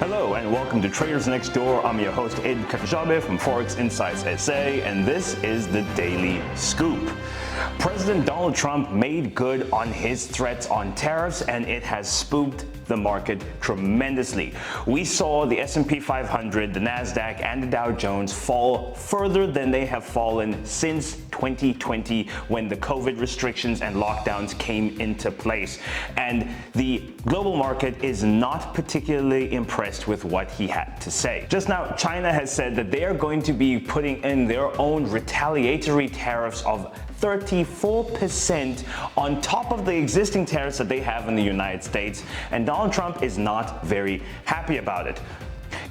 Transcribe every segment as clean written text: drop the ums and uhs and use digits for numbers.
Hello and welcome to Traders Next Door. I'm your host Ed Katajabe from Forex Insights SA, and this is the Daily Scoop. President Donald Trump made good on his threats on tariffs, and it has spooked the market tremendously. We saw the S&P 500, the Nasdaq, and the Dow Jones fall further than they have fallen since 2020 when the COVID restrictions and lockdowns came into place. And the global market is not particularly impressed with what he had to say. Just now, China has said that they are going to be putting in their own retaliatory tariffs of 34% on top of the existing tariffs that they have in the United States, and Donald Trump is not very happy about it.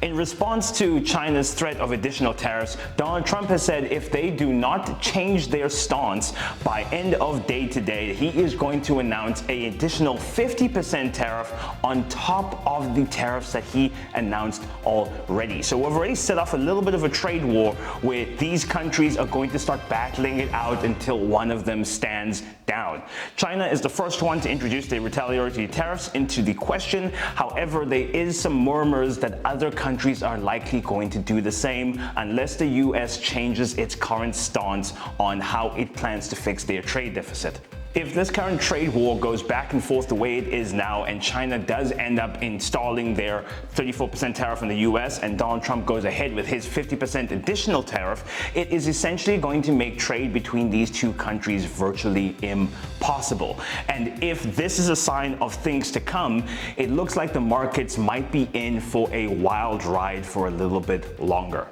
In response to China's threat of additional tariffs, Donald Trump has said if they do not change their stance by end of day today, he is going to announce an additional 50% tariff on top of the tariffs that he announced already. So we've already set off a little bit of a trade war where these countries are going to start battling it out until one of them stands down. China is the first one to introduce the retaliatory tariffs into the question. However, there is some murmurs that other countries are likely going to do the same unless the US changes its current stance on how it plans to fix their trade deficit. If this current trade war goes back and forth the way it is now, and China does end up installing their 34% tariff on the US and Donald Trump goes ahead with his 50% additional tariff, it is essentially going to make trade between these two countries virtually impossible. And if this is a sign of things to come, it looks like the markets might be in for a wild ride for a little bit longer.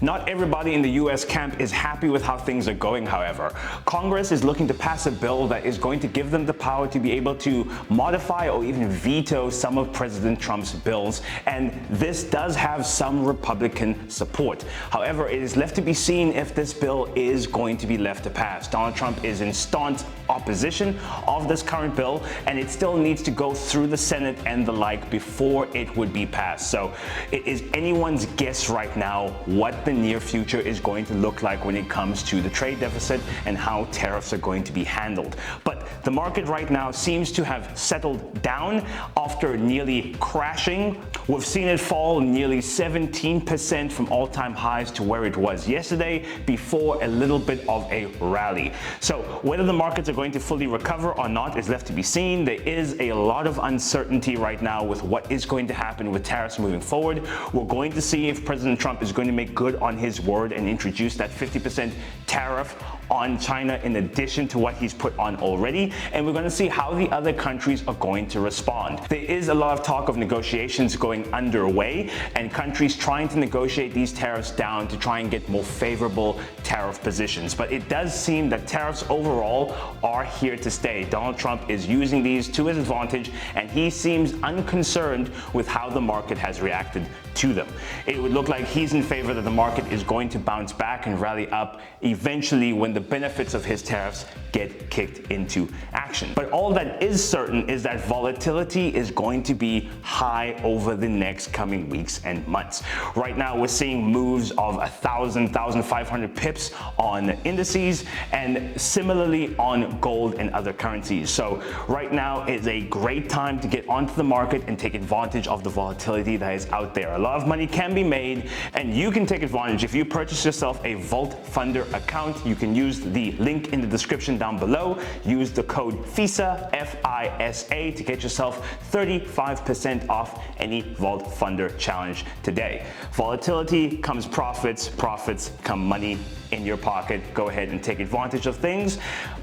Not everybody in the US camp is happy with how things are going, however. Congress is looking to pass a bill that is going to give them the power to be able to modify or even veto some of President Trump's bills, and this does have some Republican support. However, it is left to be seen if this bill is going to be left to pass. Donald Trump is in staunch opposition of this current bill, and it still needs to go through the Senate and the like before it would be passed. So it is anyone's guess right now what the near future is going to look like when it comes to the trade deficit and how tariffs are going to be handled. But the market right now seems to have settled down after nearly crashing. We've seen it fall nearly 17% from all-time highs to where it was yesterday before a little bit of a rally. So whether the markets are going to fully recover or not is left to be seen. There is a lot of uncertainty right now with what is going to happen with tariffs moving forward. We're going to see if President Trump is going to make good on his word and introduce that 50% tariff on China in addition to what he's put on already, and we're going to see how the other countries are going to respond. There is a lot of talk of negotiations going underway and countries trying to negotiate these tariffs down to try and get more favorable tariff positions, but it does seem that tariffs overall are here to stay. Donald Trump is using these to his advantage, and he seems unconcerned with how the market has reacted to them. It would look like he's in favor that the market is going to bounce back and rally up eventually when the benefits of his tariffs get kicked into action. But all that is certain is that volatility is going to be high over the next coming weeks and months. Right now, we're seeing moves of 1,000, 1,500 pips on indices, and similarly on gold and other currencies. So right now is a great time to get onto the market and take advantage of the volatility that is out there. A lot of money can be made, and you can take advantage. If you purchase yourself a Vault Funder account, you can use the link in the description down below. Use the code FISA, F-I-S-A, to get yourself 35% off any Vault Funder challenge today. Volatility comes profits, profits come money in your pocket. Go ahead and take advantage of things.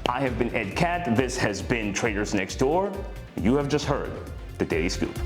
I have been Ed Cat. This has been Traders Next Door. You have just heard the Daily Scoop.